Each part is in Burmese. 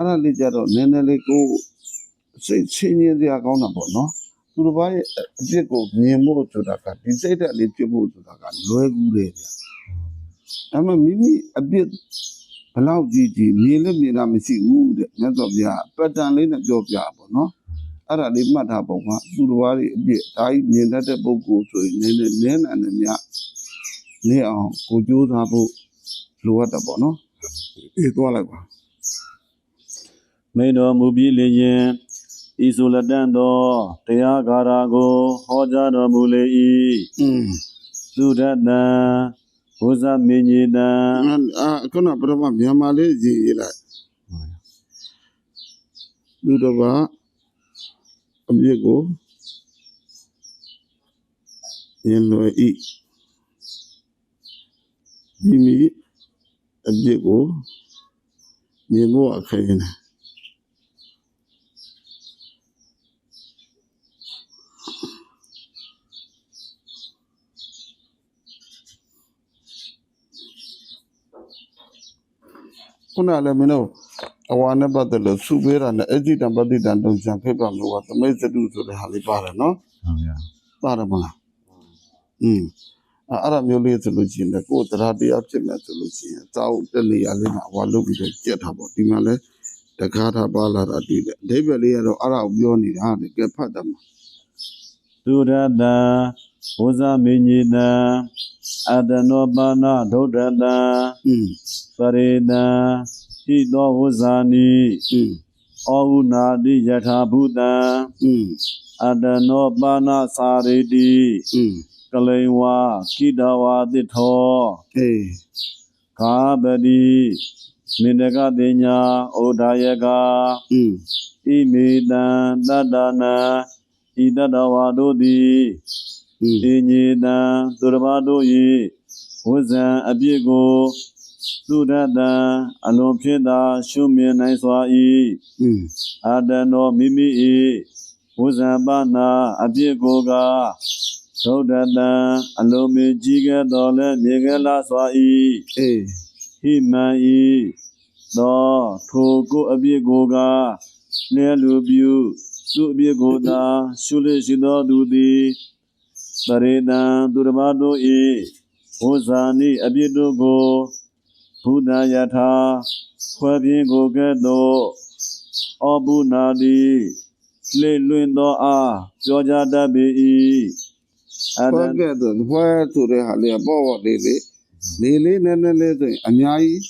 အဲ့ဒါလေးကြတော့နည်းနည်းလေးကိုစိတ်ချင်းရစရာကောင်းတာပေါ့နော်သူတို့ဘာရဲ့အပြစ်ကိုမြင်ဖို့ဆိုတာကဒီစိတ်ဓာတ်လေးပြဖို့ဆိုတာကလွယ်ကူတယ်ဗျဒါမှမိမိအပြစ်ဘလောက်ကြီးမြင်လည်းမြင်တာမရှိဘူးတဲ့မြတ်စွာဘုရားပတ်တန်လေးနဲ့ပြောပြပါနော်အဲ့ဒါလေးမှတ်ထားပေါ့ကွာသူတို့ဘာတွေအပြစ်ဒါကြီးမြင်တတ်တဲ့ပုဂ္ဂိုလ်ဆိုရင်နည်းနည်းနဲ့များနေအောင်ကိုကြိုးစားဖို့လိုအပ်တာပေါ့နော်အေးသွားလိုက်ပါ မိန်တော်မူပြီးလျင်ဤဆိုလက်တန်သောတရားဂါရာကိုဟောကြားတော်မူလေ၏သုဒ္ဓတံဘုဇမင်းကြီးတံ ခုနပထမမြန်မာလေးရေးလိုက်လူတော်ကအပြစ်ကိုရင်လွယ်ဤမိမိအပြစ်ကိုမြင်ဖို့အခက်နေခုနလည်းမင်းတို့အဝါနဲ့ပတ်သက်လို့စုပေးတာနဲ့အဋ္ဌိတံပဋိတံတုံစံဖိပမျိုးကသမိတ်စတုဆိုတဲ့ဟာလေးပါတယ်နော် ဟုတ်ဗျာ ပါတယ်မလားအဲ့ဒါမျိုးလေးဆိုလို့ရှိရင်လည်းကိုယ်တရားတရားဖြစ်မယ်ဆိုလို့ရှိရင်အသောတနေရာလေးမှာအဝါလုပ်ပြီးတော့ကြက်ထားပေါ့ဒီမှာလဲတကားထားပါလာတာတွေ့တယ်အဓိပ္ပာယ်လေးကတော့အဲ့ဒါကိုပြောနေတာတကယ်ဖတ်တယ်မှာ သုဒ္ဓတံဘုဇမင်းကြီးတံအတနောပါဏဒုဒ္ဓတံပရိတံဟိသောဝဇာနိဩဟုနာတိယထာဘုတံအတနောပါဏစာရိတိကလိန်ဝါကိတဝါတိထောခာပတိမေတကတိညာဩဒါယကဣမေတံတတ္တနာဤတတဝါတို့သည်ဣညေတံသူတစ်ပါးတို့၏ဝဇ္ဇံအပြစ်ကိုသုဒ္ဓတံအလွန်ဖြစ်သာရှုမြင်နိုင်စွာ၏အတနောမိမိ၏ဝဇ္ဇံပါဏအပြစ်ကိုကဒုဒ္ဓတံအလွန်မြည်ကြီးခဲ့တော်လဲမြေခဲ့လာစွာ၏ဟိမံ၏သောထိုကိုအပြစ်ကိုကလျက်လူပြုသူအပြစ်ကိုသာရှုလျက်ရှိသောသူသည်ပရိတံသူတစ်ပါးတို့၏ဝဇ္ဇာနိအပြစ်တို့ကိုဘုဒ္ဓယထာဖွဲ့ပြင်းကိုကဲ့သို့ဩပုနာတိလေလွင်သောအားပြောကြတတ်ပေ၏ဖွဲ့ကဲ့သို့ဖွဲ့ဆိုတဲ့ဟာလေးပေါ့ပေါ့လေးလေးနည်းနည်းလေးဆိုရင်အများကြီး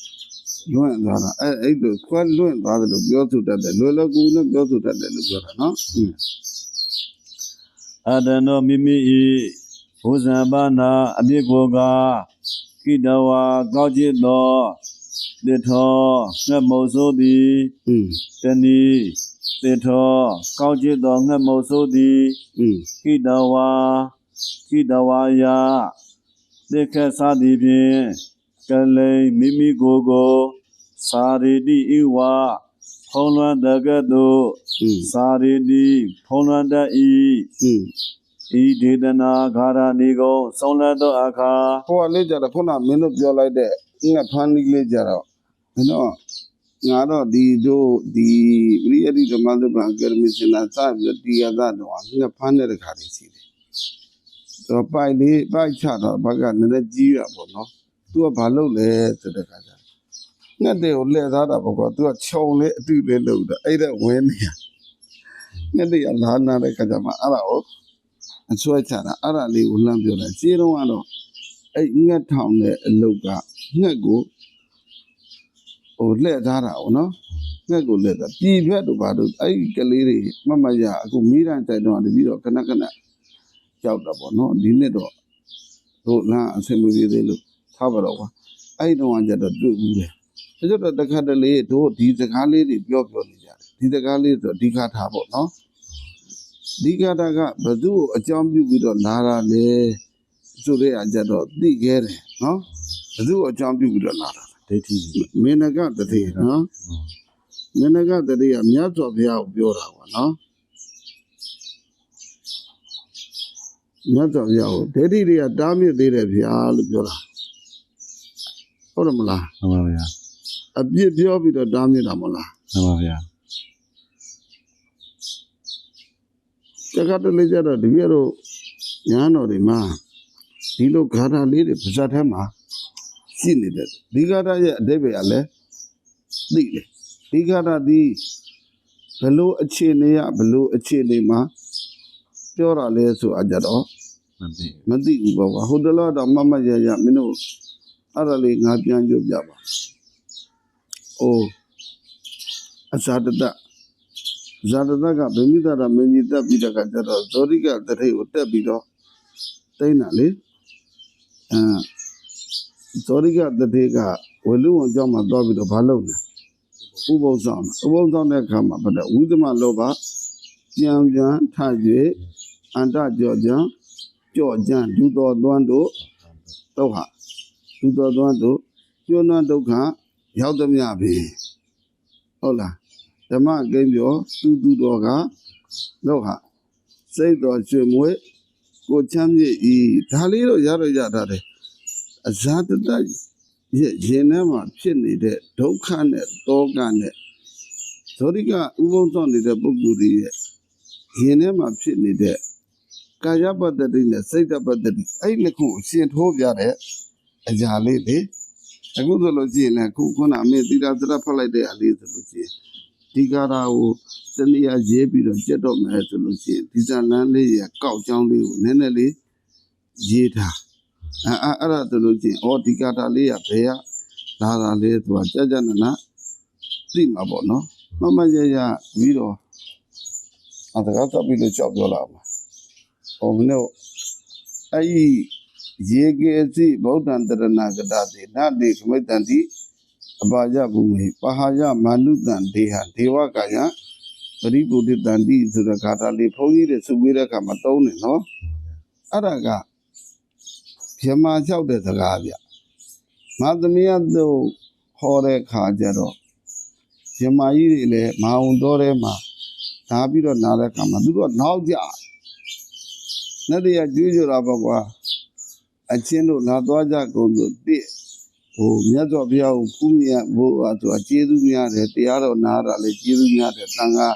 လွင့်သွားတာအဲ့လိုခွဲလွင့်သွားတယ်လို့ပြောဆိုတတ်တယ်လွယ်လွယ်ကူနဲ့ပြောဆိုတတ်တယ်လို့ပြောတာနော်အတနောမိမိ၏ဘုဇံပါဏအပြစ်ကိုကကိတဝါကောက်ကျစ်သောတေထောငှက်မုတ်ဆိုးသည်တဏီတေထောကောက်ကျစ်သောငှက်မုတ်ဆိုးသည်ကိတဝါယတေခက်စားသည်ဖြင့်ကလိန်မိမိကိုစာရိတိဤဝဖုံးလွှမ်းတကဲ့သို့စာရိတိဖုံးလွှမ်းတတ်၏ဤဒေသနာဂါရဏီကုံဆုံးလက်သောအခါဟိုကလေးကြတော့ခုနမင်းတို့ပြောလိုက်တဲ့ငါဖန်ဒီလေးကြတော့မင်းတို့ငါတော့ဒီတို့ဒီပရိယတိဓမ္မသဗ္ဗံအကယ်ဒမီစင်တာစပြီးတီရသတော့ငါဖန်တဲ့ခါလေးရှိတယ်တော့ပိုက်ချတော့ဘာကနည်းနည်းကြီးရပေါ့နော်သူကဘာလုပ်လဲဆိုတဲ့ခါကျငှက်တွေကိုလှည့်သားတာပေါ့ကွာသူကခြုံလေးအတူလေးလုပ်တာအဲ့ဒါဝင်းနေရငှက်တွေကလာနာတဲ့ခါကျမှအဲ့ဒါကိုအဆွဲချတာအဲ့ဒါလေးကိုလမ်းပြောတယ်ရှင်းတော့ကတော့အဲ့ငှက်ထောင်တဲ့အလုတ်ကငှက်ကိုဟိုလှည့်သားတာပေါ့နော်ငှက်ကိုလှည့်သားပြည်ဖြတ်တို့ဘာတို့အဲ့ကလေးတွေမရအခုမိတန်းတိုက်တော့တပြီးတော့ခဏရောက်တာပေါ့နော်ဒီနှစ်တော့တို့လမ်းအဆင်မပြေသေးလို့ထားပါတော့ကွာအဲ့တုန်းကကြတော့တွေ့ဘူးလေဒါကြတော့တခါတလေတို့ဒီစကားလေးတွေပြောနေကြတယ်ဒီစကားလေးဆိုအဓိကထားပေါ့နော်ဒီကတာကဘသူ့ကိုအကြောင်းပြုပြီးတော့လာတာလေဆိုတဲ့အကြတော့သိခဲ့တယ်နော်ဘသူ့ကိုအကြောင်းပြုပြီးတော့လာတာဒိဋ္ဌိမင်းကတတိနော်မင်းကတတိကမြတ်စွာဘုရားကိုပြောတာကွာနော်မြတ်စွာဘုရားကိုဒိဋ္ဌိတွေကတားမြစ်သေးတယ်ဗျာလို့ပြောတာဟုတ်တယ်မလားဟုတ်ပါဗျာအပြစ်ပြောပြီးတော့တားမြစ်တာမလား မှန်ပါဗျာ တက္ကသလေးကြတော့ဒီပြတော့ညာတော်တွေမှာဒီလိုဂါထာလေးတွေပါဇက်ထဲမှာရှိနေတယ်ဒီဂါထာရဲ့အဓိပ္ပာယ်ကလည်းသိတယ်ဒီဂါထာဒီဘလို့အခြေအနေရဘလို့အခြေအနေမှာပြောတာလဲဆိုအကြတော့ မသိ မသိဘူးပေါ့ကွာဟိုတလောတော့မမရရမင်းတို့အဲ့ဒါလေးငါပြန်ကြပြပါအိုးအဇာတတဇာတတကဗိမိသရမင်းကြီးတက်ပြီးတဲ့ကကြတော့ဇောရိကတထိတ်ကိုတက်ပြီးတော့တိမ့်တာလေဇောရိကတထိတ်ကဝလူဝန်เจ้าမှာသွားပြီးတော့ဘာလုပ်လဲဥပုသ်ဆောင်တဲ့အခါမှာဗတ်ဝိသမလောဘပြန်ထ၍အန္တကြောကြံဒုတော်သွမ်းတို့ဒုက္ခဒုတော်သွမ်းတို့ကျွမ်းဒုက္ခရောက်သည်မြပြီဟုတ်လားဓမ္မကိန်းပြောသူတော်ကဒုက္ခစိတ်တော်ကျွမွေကိုချမ်းမြေ့ဤဒါလေးတော့ရတာတယ်အဇာတတရဲ့ရင်ထဲမှာဖြစ်နေတဲ့ဒုက္ခနဲ့တောကနဲ့ဇောရိကဥပုံဆောင်နေတဲ့ပုဂ္ဂိုလ်တွေရဲ့ရင်ထဲမှာဖြစ်နေတဲ့ကာယပတ္တိနဲ့စိတ်တပတ္တိအဲ့နှစ်ခုအရှင်ထိုးပြတဲ့အရာလေးလေအခုဆိုလို့ရှိရင်လည်းခုနအမေသီတာသရဖတ်လိုက်တဲ့အလေးဆိုလို့ရှိရင်ဒီကာရာကိုတနည်းအားရေးပြီးတော့ကြက်တော့မယ်ဆိုလို့ရှိရင်ဒီဇာလန်းလေးရဲ့ကောက်ကြောင်းလေးကိုနည်းနည်းလေးရေးထားအဲ့ဒါဆိုလို့ရှိရင်ဩဒီကာရာလေးကဘယ်ကလာတာလဲဆိုတာကြနနာသိမှာပေါ့နော်မမရရပြီးတော့အတကားတပ်ပြီးလို့ကြောက်ပြောလာမှာဟိုမင်းတို့အဲ့ဒီရေကေစီဗုဒ္ဓံတရဏဂတတိနတေခမိတ္တံတိအပါယဘူမိပဟာယမာနုတံဒေဟဒေဝကာယပရိပုဒ္ဓတံတိဆိုတဲ့ဂါထာလေးဘုန်းကြီးတွေစုဝေးတဲ့အခါမှာသုံးတယ်နော်အဲ့ဒါကဗြဟ္မာလျှောက်တဲ့စကားဗျမသမီးတို့ဟောတဲ့ခါကျတော့ဗြဟ္မာကြီးတွေလည်းမဟာဝန်တော်ထဲမှာဓာပြီးတော့နားတဲ့အခါမှာသူတို့ကနောက်ကြနဲ့တည်းကကျွေးကြတာပေါ့ကွာအချင်းတို့လာသွားကြကုန်ဆိုတစ်ဟိုမြတ်စွာဘုရားကိုဖူးမြတ်ဖို့ဆိုတာကျေးဇူးများတယ်တရားတော်နားတာလည်းကျေးဇူးများတယ်တန်ခါ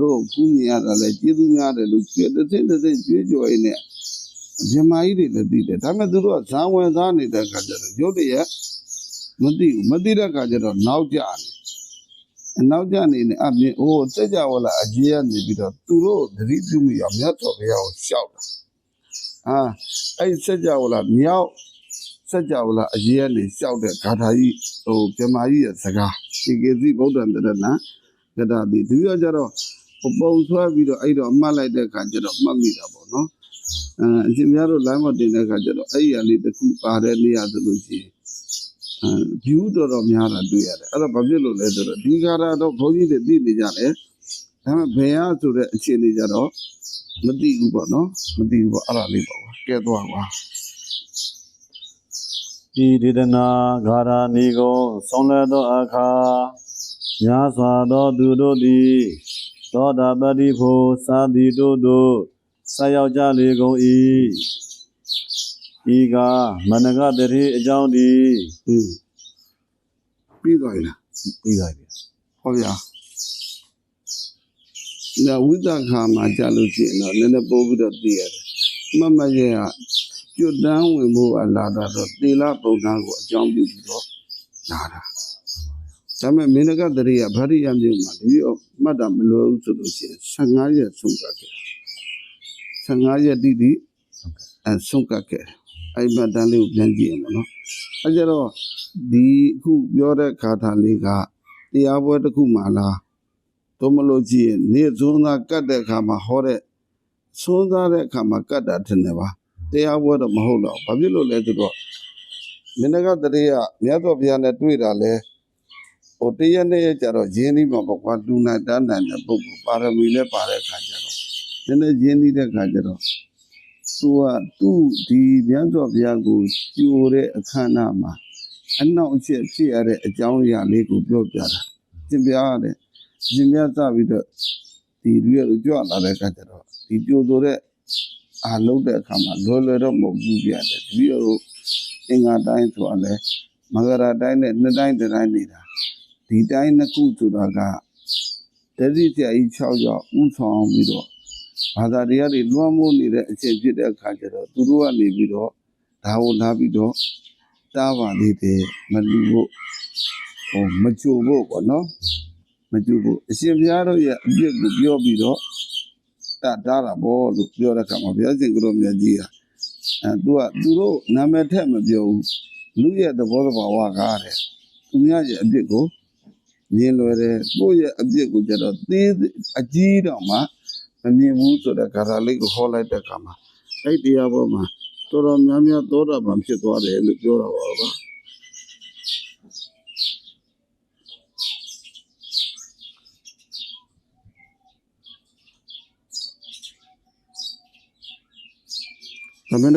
တို့ဖူးမြတ်ရတာလည်းကျေးဇူးများတယ်လို့ကျွေးတဲ့ကျွေးကြော်ရင်းနဲ့ဗြဟ္မာကြီးတွေလည်းသိတယ်ဒါပေမဲ့သူတို့ကဇံဝင်စားနေတဲ့အခါကျတော့ရုပ်တရက်မသိတဲ့အခါကျတော့နောက်ကြနေနေအမြင်ဟိုစကြဝဠာအကြီးကနေပြီးတော့သူတို့သတိပြုမိအောင်မြတ်စွာဘုရားကိုရှောက်တာအဲ့စကြဝဠာမြောက်စကြဝဠာအကြီးကနေရှောက်တဲ့ဂါထာကြီးဟိုဗြဟ္မာကြီးရဲ့စကားဒီကေစီဗုဒ္ဓံတရဏဂတတိဒီရောကြတော့ပုံဆွဲပြီးတော့အဲ့တော့အမှတ်လိုက်တဲ့အခါကျတော့မှတ်မိတာပေါ့နော်အရှင်များတို့ line မတင်တဲ့အခါကျတော့အဲ့ဒီအလေးတစ်ခုပါတဲ့နေရာဆိုလို့ရှိရင်view တော်များတာတွေ့ရတယ်အဲ့တော့ဘာဖြစ်လို့လဲဆိုတော့ဒီကာရာတော့ဘုန်းကြီးတွေသိနေကြတယ်ဒါပေမဲ့ဘယ်ဟာဆိုတဲ့အခြေအနေကြတော့မသိဘူးပေါ့နော်မသိဘူးပေါ့အဲ့ဒါလေးပေါ့ကဲသွားပါ ဤဒေသနာဂါရာနီကိုဆုံးလဲသောအခါများစွာသောသူတို့သည်သောတာပတိဖို့သာတိတို့ဆက်ရောက်ကြလေကုန်၏ဤကမနဂတတိအကြောင်းသည်ပြီးသွားပြီလားပြီးသွားပြီဟောဗျာဒါဝိသခာမှာကြာလို့ရှိရင်တော့နည်းနည်းပို့ပြီးတော့သိရတယ်မမရဲ့ကကျွတ်တန်းဝင်ဖို့အလာတာတော့တေလပုံသားကိုအကြောင်းပြုပြီးတော့လာတာဒါပေမဲ့မင်းကတရိယဗာရိယမြို့မှာဒီရောမှတ်တာမလိုဘူးဆိုလို့ရှိရင်15ရက်ဆုံးကခဲ့15ရက်တိတိဆုံးကခဲ့အဲ့မှတ်တမ်းလေးကိုပြန်ကြည့်ရင်ပေါ့နော်အဲ့ကြတော့ဒီအခုပြောတဲ့ခါထာလေးကတရားပွဲတစ်ခုမှလားတော့မလို့ကြည့်ရင်နေသွန်းသားကတ်တဲ့အခါမှာဟောတဲ့သွန်းသားတဲ့အခါမှာကတ်တာထင်တယ်ပါတရားပွဲတော့မဟုတ်တော့ဘာဖြစ်လို့လဲဆိုတော့မင်းကတရေကမြတ်စွာဘုရားနဲ့တွေ့တာလဲဟိုတရက်နဲ့ကြတော့ရင်းနှီးမှာပေါ့ကွာလူနိုင်တန်းနိုင်တဲ့ပုဂ္ဂိုလ်ပါရမီနဲ့ပါတဲ့အခါကျတော့နည်းနည်းရင်းနှီးတဲ့အခါကျတော့သူဒီမြတ်စွာဘုရားကိုကြိုတဲ့အခမ်းအနားမှာအနောက်အချက်ဖြစ်ရတဲ့အကြောင်းအရာလေးကိုပြောပြတာသင်ပြရတယ်သင်ပြသပြီးတော့ဒီလူရကြွလာတဲ့အခါကျတော့ဒီကြိုဆိုတဲ့အားလုံးတဲ့အခါမှာလွယ်တော့မဟုတ်ဘူးပြတယ်ဒီလိုအင်္ဂါတိုင်းဆိုတာလဲမဂရာတိုင်းနဲ့နှစ်တိုင်းတစ်တိုင်းနေတာ ဒီတိုင်းနှစ်ခုဆိုတာကတတိဆရာကြီး6ယောက်ဥဆောင်ပြီးတော့ဘာသာတရားတွေလွှမ်းမိုးနေတဲ့အချိန်ဖြစ်တဲ့အခါကျတော့သူတို့ကနေပြီးတော့ဒါကိုလာပြီးတော့တားပါသေးတယ်မလူဖို့မကြိုဖို့ပေါ့နော်မကြိုဖို့အရှင်ဘုရားတို့ရဲ့အပြစ်ကိုပြောပြီးတော့တားတာပေါ့လို့ပြောတဲ့အခါမှာဘုရားရှင်ကိုယ်တော်မြတ်ကြီးကသူတို့နာမည်ထက်မပြောဘူးလူရဲ့သဘောတဘာဝကားတဲ့သူများရဲ့အပြစ်ကိုမြင်လွယ်တယ်ကိုယ့်ရဲ့အပြစ်ကိုကျတော့သေးအကြီးတော့မှမမြင်ဘူးဆိုတဲ့ကာရလေးကိုဟောလိုက်တဲ့အခါမှာအဲ့တရားပေါ်မှာတော်တော်များများသောတာပန်ဖြစ်သွားတယ်လို့ပြောတာပါဗျာဒါမှ